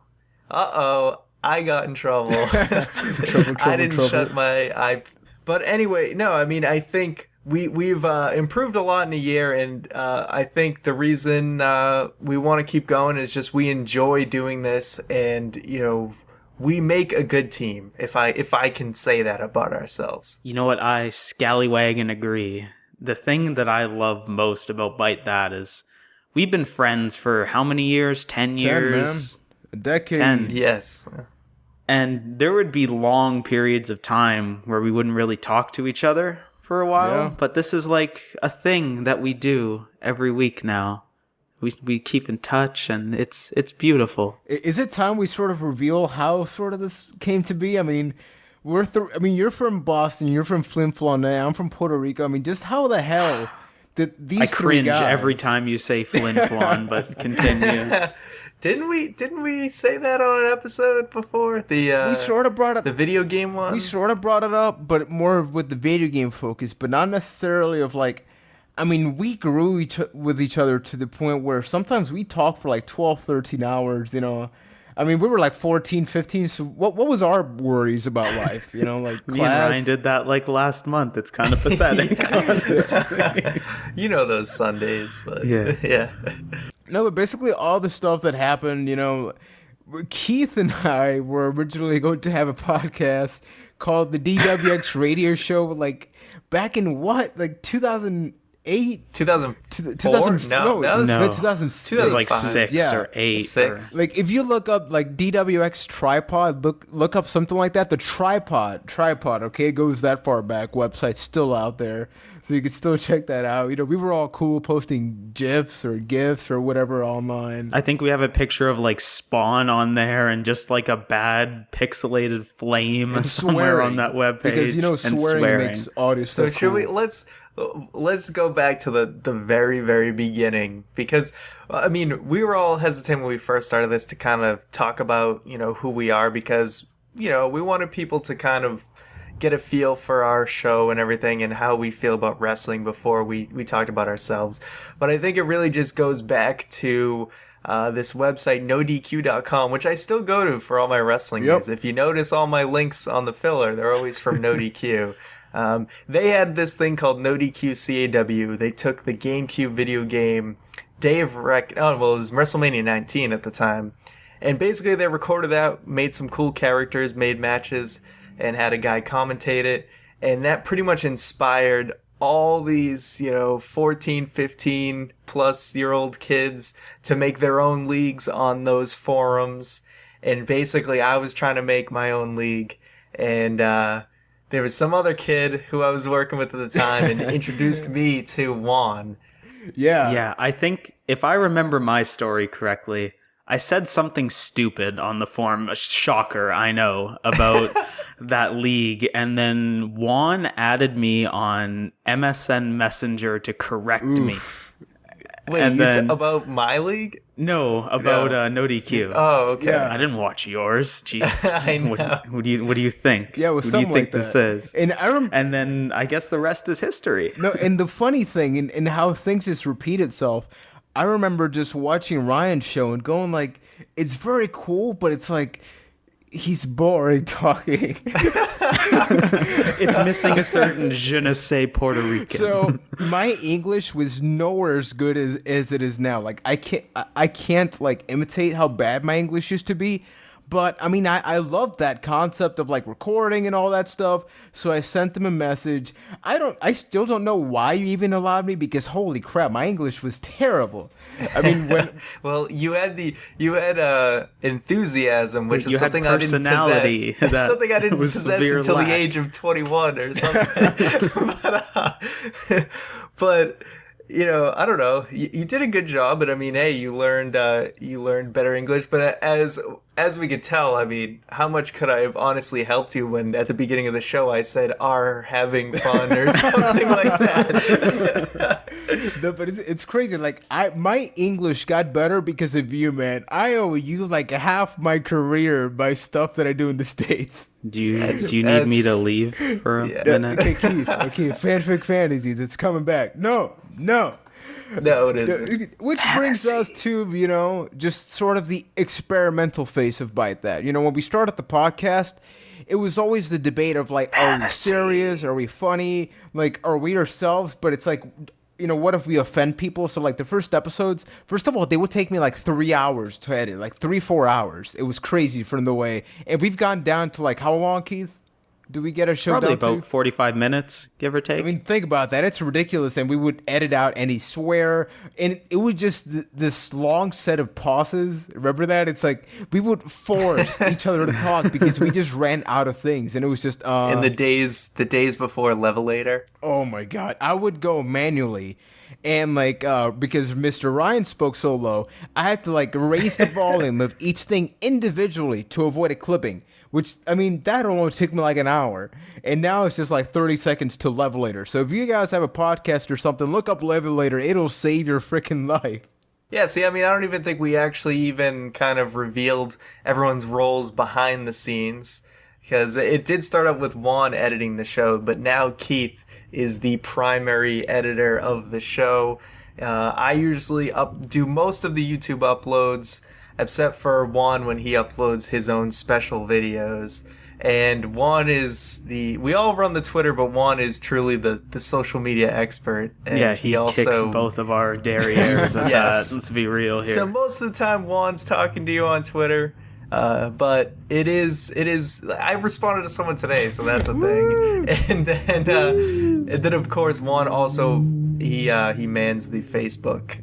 I got in trouble. I didn't shut my. But anyway, no. I mean, I think we've improved a lot in a year, and I think the reason we want to keep going is just we enjoy doing this, and we make a good team. If I can say that about ourselves. You know what? I scallywag and agree. The thing that I love most about Byte That is, we've been friends for how many years? 10 years? 10, man. A decade. 10. Yes. And there would be long periods of time where we wouldn't really talk to each other for a while. Yeah. But this is like a thing that we do every week now. We keep in touch, and it's beautiful. Is it time we sort of reveal how sort of this came to be? I mean, you're from Boston, you're from Flin Flon, I'm from Puerto Rico. I mean, just how the hell did these I three cringe guys... every time you say Flin Flon, but continue. Didn't we say that on an episode before? We sort of brought up the video game one. We sort of brought it up, but more with the video game focus, but not necessarily of like. I mean, we grew with each other to the point where sometimes we talk for like 12, 13 hours, I mean, we were like 14, 15, so what was our worries about life, like class? Me and Ryan did that like last month. It's kind of pathetic, honestly. Those Sundays, but yeah. No, but basically all the stuff that happened, Keith and I were originally going to have a podcast called the DWX Radio Show, like back in what, like 2008? 2004? No, that was 2006. It was like 6 or 8. 6. Like if you look up like DWX Tripod, look up something like that. The tripod, okay, it goes that far back. Website's still out there, so you can still check that out. We were all cool posting GIFs or GIFs or whatever online. I think we have a picture of like Spawn on there and just like a bad pixelated flame and somewhere swearing, on that webpage. Because swearing makes audio so cool. Should we let's go back to the very, very beginning, because I mean, we were all hesitant when we first started this to kind of talk about who we are, because we wanted people to kind of get a feel for our show and everything and how we feel about wrestling before we talked about ourselves. But I think it really just goes back to this website, NoDQ.com, which I still go to for all my wrestling news. If you notice, all my links on the filler, they're always from NoDQ. They had this thing called NoDQ CAW. They took the GameCube video game it was WrestleMania 19 at the time, and basically they recorded that, made some cool characters, made matches, and had a guy commentate it. And that pretty much inspired all these, 14, 15 plus year old kids to make their own leagues on those forums. And basically I was trying to make my own league. And there was some other kid who I was working with at the time and introduced me to Juan. Yeah. Yeah, I think if I remember my story correctly, I said something stupid on the forum, a shocker, I know, about that league, and then Juan added me on MSN Messenger to correct me. Wait, and you then, said about my league? No, about No DQ. Oh, okay. Yeah. I didn't watch yours. Jeez. I know. What do you think? Yeah, it was What do you something think like this that. is? And And then I guess the rest is history. No, and the funny thing, and how things just repeat itself, I remember just watching Ryan's show and going like, it's very cool, but it's like, he's boring talking. It's missing a certain je ne sais Puerto Rican. So my English was nowhere as good as it is now. Like I can't like imitate how bad my English used to be. But I mean, I love that concept of like recording and all that stuff. So I sent them a message. I still don't know why you even allowed me, because holy crap, my English was terrible. I mean, Well, you had enthusiasm, which You is had something I didn't personality possess. that Something I didn't was possess severe until lack. the age of 21 or something. but I don't know. You did a good job, but I mean, hey, you learned better English. But as we could tell, I mean, how much could I have honestly helped you when at the beginning of the show I said "are having fun" or something like that? No, but it's crazy. Like my English got better because of you, man. I owe you like half my career by stuff that I do in the States. Do you need me to leave for a minute? Okay, Keith. Okay, fanfic fantasies. It's coming back. No. No, it isn't. Which brings us to, just sort of the experimental phase of Byte That. When we started the podcast, it was always the debate of like, are we serious? Are we funny? Like, are we ourselves? But it's like, what if we offend people? So like the first episodes, first of all, they would take me like 3 hours to edit, like 3-4 hours. It was crazy from the way. And we've gone down to like, how long, Keith? Do we get a show Probably down about 45 minutes, give or take. I mean, think about that. It's ridiculous. And we would edit out any swear. And it was just this long set of pauses. Remember that? It's like we would force each other to talk because we just ran out of things. And it was just... In the days before Levelator. Oh, my God. I would go manually. And, like, because Mr. Ryan spoke so low, I had to, like, raise the volume of each thing individually to avoid a clipping. Which, I mean, that only took me like an hour. And now it's just like 30 seconds to Levelator. So if you guys have a podcast or something, look up Levelator. It'll save your freaking life. Yeah, see, I mean, I don't even think we actually even kind of revealed everyone's roles behind the scenes. Because it did start up with Juan editing the show, but now Keith is the primary editor of the show. I usually do most of the YouTube uploads, except for Juan when he uploads his own special videos. And Juan is we all run the Twitter, but Juan is truly the social media expert. And yeah, he also kicks both of our derrieres at Yes. that. Let's be real here. So most of the time Juan's talking to you on Twitter. But it is, I responded to someone today, so that's a thing. And then of course Juan also, he mans the Facebook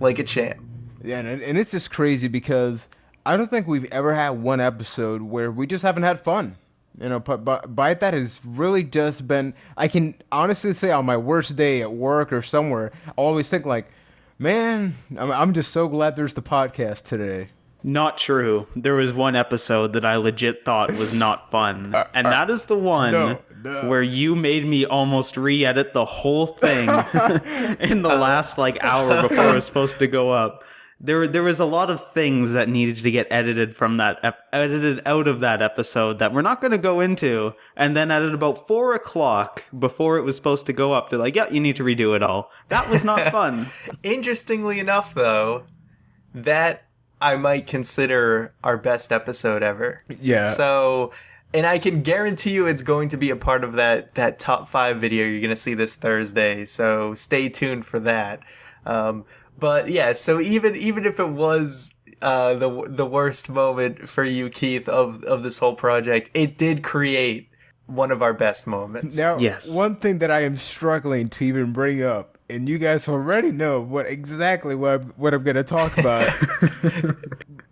like a champ. Yeah, and it's just crazy because I don't think we've ever had one episode where we just haven't had fun. But Byte That has really just been, I can honestly say on my worst day at work or somewhere, I always think like, man, I'm just so glad there's the podcast today. Not true. There was one episode that I legit thought was not fun, and that is the one where you made me almost re-edit the whole thing in the last like hour before it was supposed to go up. There was a lot of things that needed to get edited from that edited out of that episode that we're not going to go into, and then at about 4 o'clock before it was supposed to go up, they're like, "Yeah, you need to redo it all." That was not fun. Interestingly enough, though, that I might consider our best episode ever. Yeah. So, and I can guarantee you it's going to be a part of that top 5 video you're going to see this Thursday. So stay tuned for that. But yeah, so even if it was the worst moment for you, Keith, of this whole project, it did create one of our best moments. Now, Yes. one thing that I am struggling to even bring up, and you guys already know what I'm going to talk about.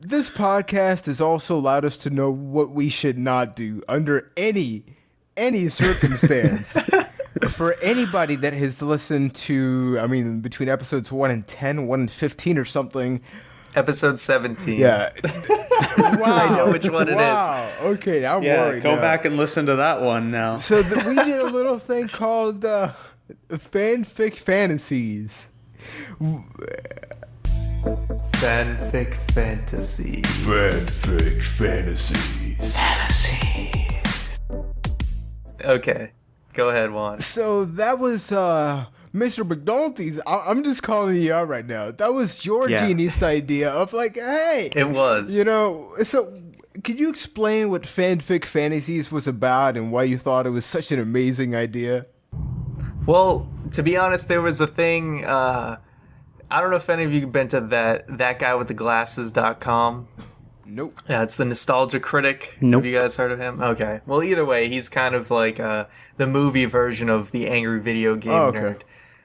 This podcast has also allowed us to know what we should not do under any circumstance. For anybody that has listened to, I mean, between episodes 1 and 10, 1 and 15 or something. Episode 17. Yeah. Wow. I know which one it is. Wow. Okay, I'm worried go now. back and listen to that one now. So we did a little thing called fanfic fantasies. Fanfic fantasies. Fanfic fantasies. Okay. Go ahead, Juan. So that was Mr. McNulty's. I'm just calling you out right now. That was your genius idea of like, hey. It was. You know, so could you explain what fanfic fantasies was about and why you thought it was such an amazing idea? Well, to be honest, there was a thing, I don't know if any of you have been to that guy with the glasses.com. Nope. Yeah, it's the Nostalgia Critic. Nope. Have you guys heard of him? Okay. Well, either way, he's kind of like the movie version of the Angry Video Game Nerd.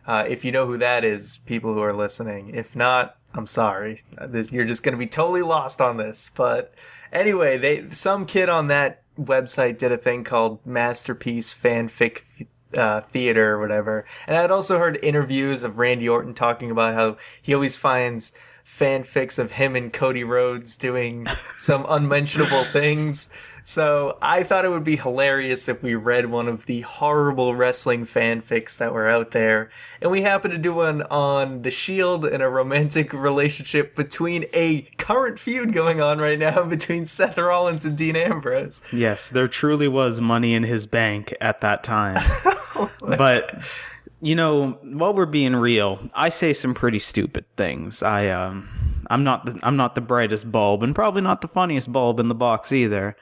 If you know who that is, people who are listening. If not, I'm sorry. You're just going to be totally lost on this. But anyway, some kid on that website did a thing called Masterpiece Fanfic Theater or whatever. And I'd also heard interviews of Randy Orton talking about how he always finds fanfics of him and Cody Rhodes doing some unmentionable things. So I thought it would be hilarious if we read one of the horrible wrestling fanfics that were out there. And we happened to do one on The Shield and a romantic relationship between a current feud going on right now between Seth Rollins and Dean Ambrose. Yes, there truly was money in his bank at that time. But, you know, while we're being real, I say some pretty stupid things. I'm not the brightest bulb and probably not the funniest bulb in the box either.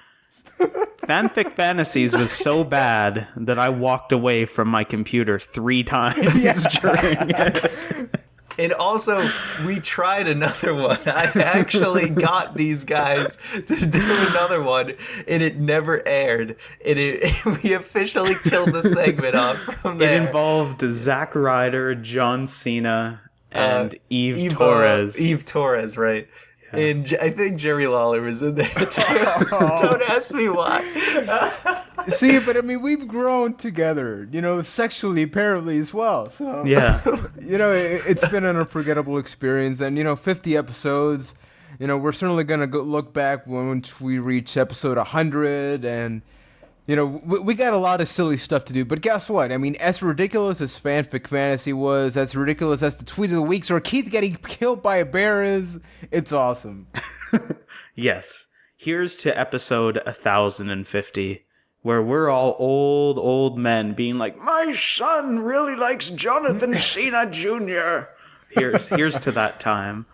Fanfic Fantasies was so bad that I walked away from my computer 3 times during it. And also, we tried another one. I actually got these guys to do another one, and it never aired. We officially killed the segment off from there. It involved Zack Ryder, John Cena, and Eve Torres. Eve Torres, right. Yeah. And I think Jerry Lawler was in there too. Don't ask me why. See, but I mean, we've grown together, you know, sexually apparently as well. So Yeah. You know, it's been an unforgettable experience, and you know, 50 episodes. You know, we're certainly gonna go look back once we reach episode 100, and you know, we got a lot of silly stuff to do. But guess what? I mean, as ridiculous as Fanfic Fantasy was, as ridiculous as the tweet of the week, or Keith getting killed by a bear is, it's awesome. Yes. Here's to episode 1050, where we're all old men being like, my son really likes Jonathan Cena Jr. Here's to that time.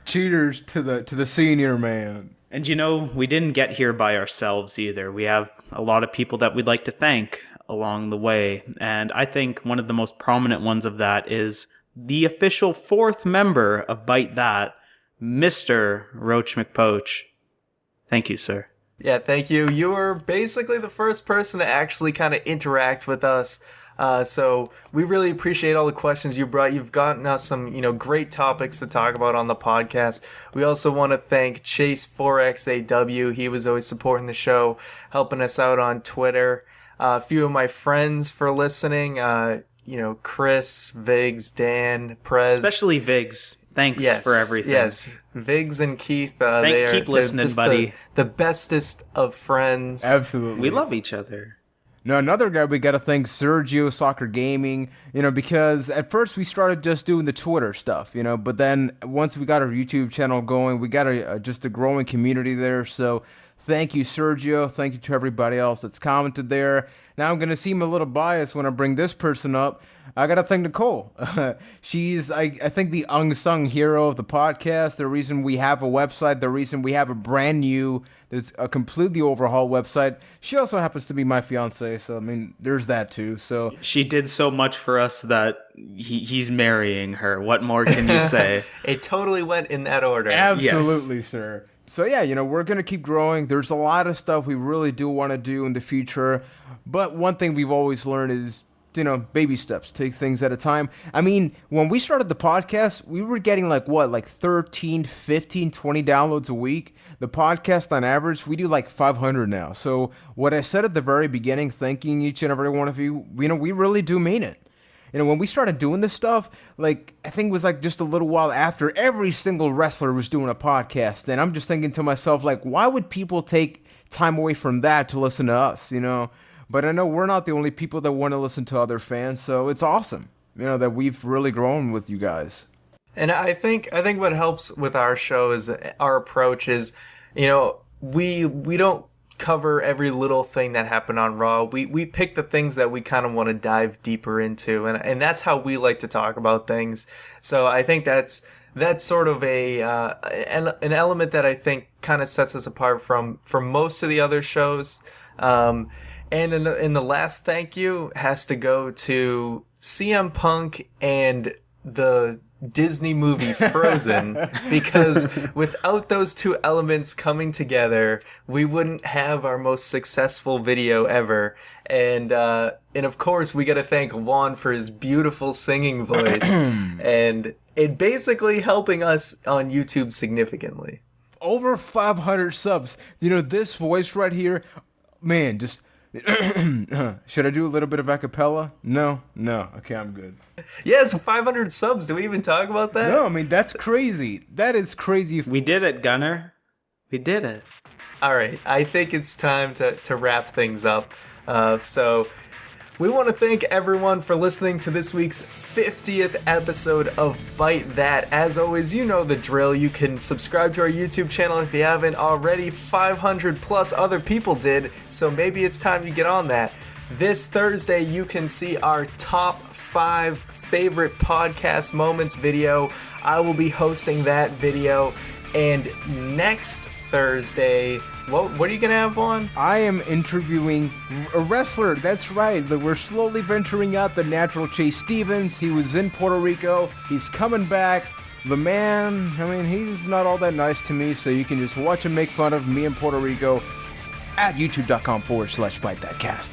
Cheers to the senior man. And you know, we didn't get here by ourselves either. We have a lot of people that we'd like to thank along the way. And I think one of the most prominent ones of that is the official 4th member of Byte That, Mr. Roach McPoach. Thank you, sir. Yeah, thank you. You were basically the first person to actually kind of interact with us. So we really appreciate all the questions you brought. You've gotten us some, great topics to talk about on the podcast. We also want to thank Chase 4XAW. He was always supporting the show, helping us out on Twitter. A few of my friends for listening. Chris, Viggs, Dan, Prez. Especially Viggs. Thanks for everything. Yes, Viggs and Keith. Keep listening, just buddy. The bestest of friends. Absolutely. We love each other. Now, another guy we got to thank, Sergio Soccer Gaming, because at first we started just doing the Twitter stuff, but then once we got our YouTube channel going, we got just a growing community there. So thank you, Sergio. Thank you to everybody else that's commented there. Now I'm going to seem a little biased when I bring this person up. I got to thank Nicole. She's, I think, the unsung hero of the podcast. The reason we have a website, the reason we have a brand new, there's a completely overhauled website. She also happens to be my fiance, so I mean, there's that too. So she did so much for us that he's marrying her. What more can you say? It totally went in that order. Absolutely, yes. Sir. So yeah, we're going to keep growing. There's a lot of stuff we really do want to do in the future. But one thing we've always learned is, baby steps, take things at a time. I mean, when we started the podcast, we were getting like 13, 15, 20 downloads a week. The podcast on average, we do like 500 now. So what I said at the very beginning, thanking each and every one of you, we really do mean it. When we started doing this stuff, I think it was just a little while after every single wrestler was doing a podcast. And I'm just thinking to myself, why would people take time away from that to listen to us, But I know we're not the only people that want to listen to other fans, so it's awesome, that we've really grown with you guys. And I think what helps with our show is our approach is, we don't cover every little thing that happened on Raw. We pick the things that we kind of want to dive deeper into, and that's how we like to talk about things. So I think that's sort of an element that I think kind of sets us apart from most of the other shows. And in the last thank you has to go to CM Punk and the Disney movie Frozen, because without those two elements coming together, we wouldn't have our most successful video ever. And of course, we got to thank Juan for his beautiful singing voice, and it basically helping us on YouTube significantly. Over 500 subs. This voice right here, man, just... Should I do a little bit of acapella? No. Okay, I'm good. Yes, 500 subs. Do we even talk about that? No, I mean, that's crazy. That is crazy. We did it, Gunner. We did it. All right, I think it's time to wrap things up. So we want to thank everyone for listening to this week's 50th episode of Byte That. As always, you know the drill. You can subscribe to our YouTube channel if you haven't already. 500 plus other people did, so maybe it's time to get on that. This Thursday, you can see our top 5 favorite podcast moments video. I will be hosting that video. And next Thursday, what are you going to have on? I am interviewing a wrestler. That's right. We're slowly venturing out the natural Chase Stevens. He was in Puerto Rico. He's coming back. The man, I mean, he's not all that nice to me, so you can just watch him make fun of me in Puerto Rico at youtube.com/ByteThatCast.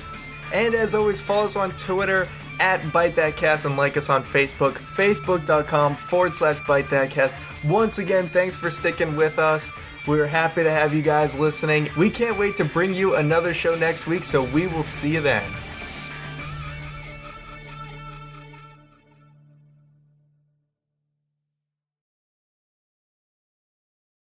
And as always, follow us on Twitter at ByteThatCast and like us on Facebook, facebook.com/ByteThatCast. Once again, thanks for sticking with us. We're happy to have you guys listening. We can't wait to bring you another show next week, so we will see you then.